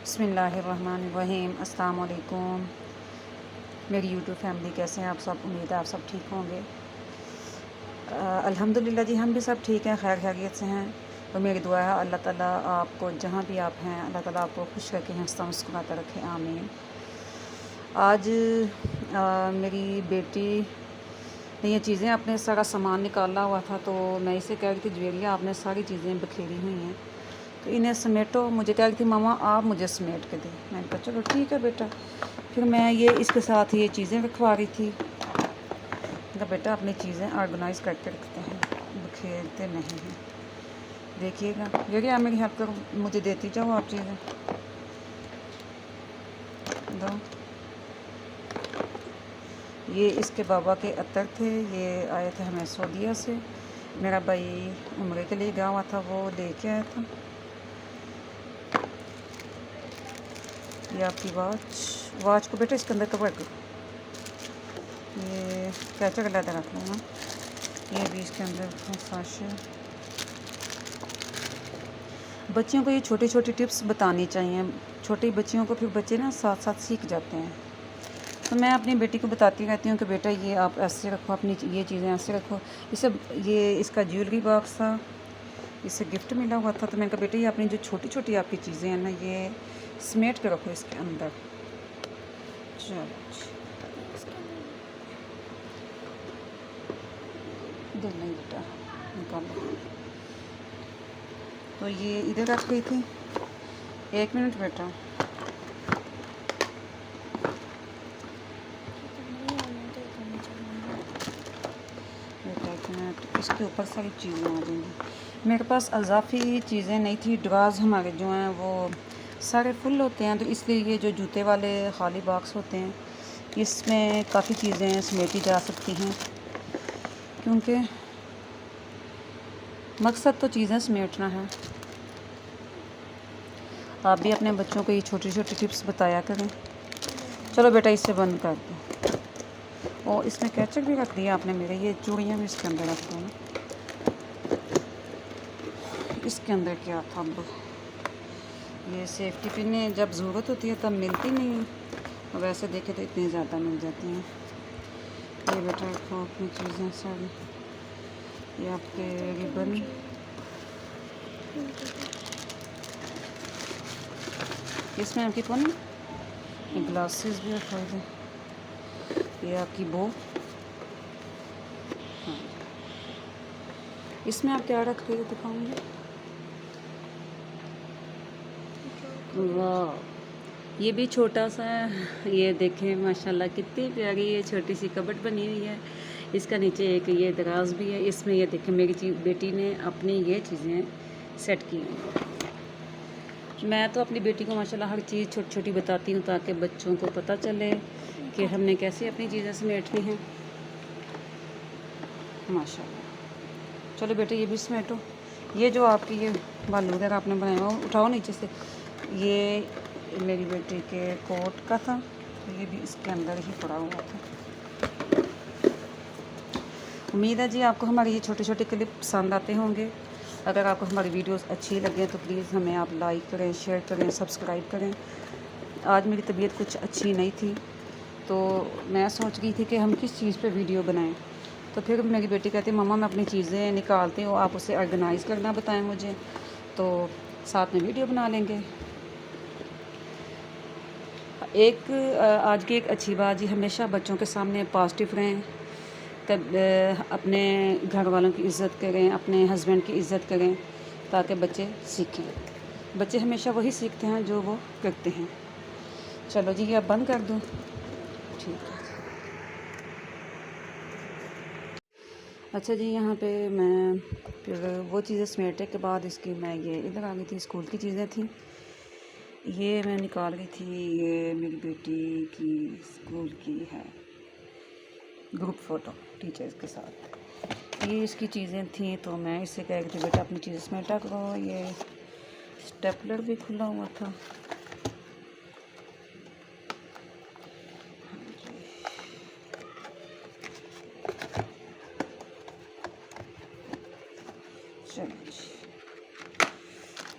बिस्मिल्लाहिर्रहमानिर्रहीम। अस्सलाम वालेकुम मेरी यूट्यूब फैमिली, कैसे हैं आप सब? उम्मीद है आप सब ठीक होंगे। अल्हम्दुलिल्लाह जी, हम भी सब ठीक हैं, खैर खैरियत से हैं। तो मेरी दुआ है अल्लाह ताला आपको जहाँ भी आप हैं, अल्लाह ताला आपको खुश रखे, हंसता मुस्कुराता रखे, आमीन। आज मेरी बेटी ने ये चीज़ें, अपने सारा सामान निकाला हुआ था, तो मैं इसे कह रही थी ज्वेरिया आपने सारी चीज़ें बखेरी हुई हैं, तो इन्हें समेटो। मुझे कह रही थी मामा आप मुझे समेट के दें। मैंने कहा चलो ठीक है बेटा। फिर मैं ये इसके साथ ये चीज़ें रखवा रही थी। तो बेटा अपनी चीज़ें ऑर्गेनाइज़ करके रखते हैं, बखेरते नहीं हैं। देखिएगा ये आप मेरी हेल्प करो, मुझे देती जाओ आप चीज़ें दो। ये इसके बाबा के अतर थे, ये आए थे हमें सऊदीया से। मेरा भाई उम्रे के लिए गया हुआ था, वो लेके आया था। ये आपकी वाच को बेटा इसके अंदर कवर करो। ये कैचा का लेदर रख लूँगा, ये भी इसके अंदर साशे। बच्चियों को ये छोटी छोटी टिप्स बतानी चाहिए, छोटी बच्चियों को, फिर बच्चे ना साथ साथ सीख जाते हैं। तो मैं अपनी बेटी को बताती रहती हूँ कि बेटा ये आप ऐसे रखो, अपनी ये चीज़ें ऐसे रखो। इसे ये इसका ज्वेलरी बॉक्स था, इसे गिफ्ट मिला हुआ था। तो मैंने कहा बेटा ये अपनी जो छोटी छोटी आपकी चीज़ें हैं ना, ये समेट के रखो इसके अंदर। चलो इधर नहीं बेटा, निकालो। तो ये इधर रख गई थी। 1 मिनट बेटा। बेटा 1 मिनट, इसके ऊपर सारी चीज़ें आ जाएंगी। मेरे पास अजाफी चीज़ें नहीं थी। ड्राज हमारे जो हैं वो सारे फुल होते हैं, तो इसलिए ये जो जूते वाले खाली बॉक्स होते हैं, इसमें काफ़ी चीज़ें समेटी जा सकती हैं, क्योंकि मकसद तो चीज़ें समेटना है। आप भी अपने बच्चों को ये छोटी छोटी टिप्स बताया करें। चलो बेटा इसे बंद कर दो। और इसमें कैचअप भी रख दिया आपने मेरे, ये चूड़ियाँ भी इसके अंदर रख दो ना। इसके अंदर क्या था अब, ये सेफ्टी पिन जब ज़रूरत होती है तब मिलती नहीं है, वैसे देखे तो इतनी ज़्यादा मिल जाती हैं। ये बेटा रखो अपनी चीज़ें सारी। ये आपके रिबन, इसमें आपकी कौन है, ग्लासेस भी रखवा दें। ये आपकी बो, हाँ। इसमें आप क्या रख रहे हो दिखाऊंगी। वाह, ये भी छोटा सा है। ये देखें माशाल्लाह कितनी प्यारी ये छोटी सी कबट बनी हुई है। इसका नीचे एक ये दराज भी है। इसमें ये देखें मेरी बेटी ने अपनी ये चीज़ें सेट की हैं। मैं तो अपनी बेटी को माशाल्लाह हर चीज़ छोटी छोटी बताती हूँ, ताकि बच्चों को पता चले कि हमने कैसे अपनी चीज़ें समेटनी हैं। माशाल्लाह। चलो बेटे ये भी समेटो। ये जो आपकी ये बालूदर आपने बनाया हुआ, उठाओ नीचे से। ये मेरी बेटी के कोट का था, तो ये भी इसके अंदर ही पड़ा हुआ था। उम्मीद है जी आपको हमारी ये छोटे छोटे क्लिप पसंद आते होंगे। अगर आपको हमारी वीडियोस अच्छी लगे तो प्लीज़ हमें आप लाइक करें, शेयर करें, सब्सक्राइब करें। आज मेरी तबीयत कुछ अच्छी नहीं थी, तो मैं सोच रही थी कि हम किस चीज़ पे वीडियो बनाएं। तो फिर मेरी बेटी कहती मम्मा मैं अपनी चीज़ें निकालती हूँ, आप उसे ऑर्गेनाइज़ करना बताएं मुझे, तो साथ में वीडियो बना लेंगे। आज की एक अच्छी बात जी, हमेशा बच्चों के सामने पॉजिटिव रहें। तब अपने घर वालों की इज़्ज़त करें, अपने हस्बैंड की इज़्ज़त करें, ताकि बच्चे सीखें। बच्चे हमेशा वही सीखते हैं जो वो करते हैं। चलो जी, ये अब बंद कर दूँ, ठीक है। अच्छा जी, यहाँ पे मैं फिर वो चीज़ें समेटने के बाद इसकी मैं ये इधर आ गई थी। स्कूल की चीज़ें थी, ये मैं निकाल रही थी। ये मेरी बेटी की स्कूल की है ग्रुप फ़ोटो टीचर्स के साथ। ये इसकी चीज़ें थी, तो मैं इससे कह रही थी बेटा अपनी चीज़ें समेटा करो। ये स्टेपलर भी खुला हुआ था।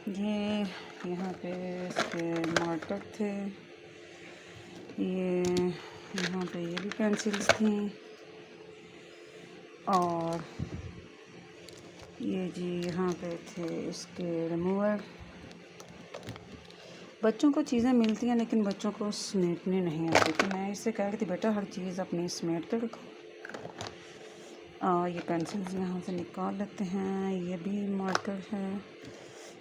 ये यहाँ पे इसके मार्कर थे, ये यहाँ पे ये भी पेंसिल्स थी, और ये जी यहाँ पे थे इसके रिमूवर। बच्चों को चीज़ें मिलती हैं लेकिन बच्चों को समेटने नहीं आती, तो मैं इससे कह रही थी बेटा हर चीज़ अपनी समेट कर रखो। ये पेंसिल्स यहाँ से निकाल लेते हैं, ये भी मार्कर है,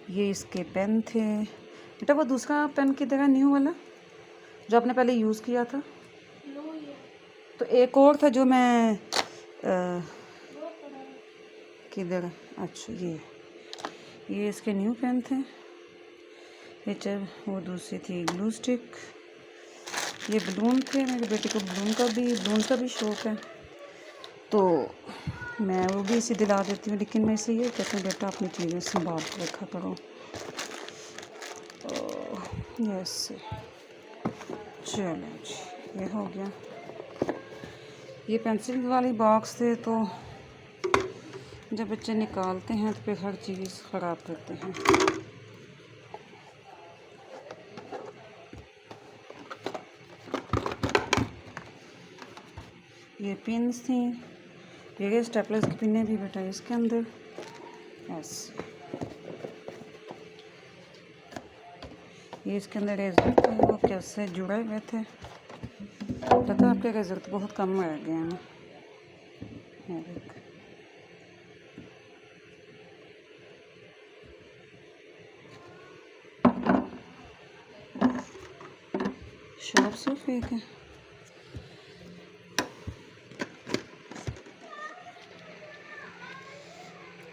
ये इसके पेन थे। बेटा वो दूसरा पेन की तरह न्यू वाला जो आपने पहले यूज़ किया था, तो एक और था जो मैं किधर, अच्छा ये इसके न्यू पेन थे। ये जब वो दूसरी थी ग्लू स्टिक, ये बलून थे, मेरे बेटे को बलून का भी शौक़ है, तो मैं वो भी इसे दिला देती हूँ, लेकिन मैं इसे ये कहती हूँ बेटा अपनी चीज़ें संभाल कर रखा करो। यस, चलो जी, ये हो गया। ये पेंसिल वाली बॉक्स थे, तो जब बच्चे निकालते हैं तो फिर हर चीज़ ख़राब करते हैं। ये पिन्स थी, ये स्टेपलर्स की पिनें भी बेटा इसके अंदर, ऐसे। ये इसके अंदर रेजर थे, वो कैसे जुड़े हुए थे, पता आपके रेजर तो बहुत कम रह गए हैं ना। शॉप से फेंक है।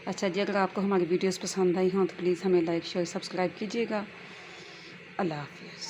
अच्छा जी, अगर आपको हमारी वीडियोस पसंद आई हों तो प्लीज़ हमें लाइक शेयर सब्सक्राइब कीजिएगा। अल्लाह हाफ़िज़।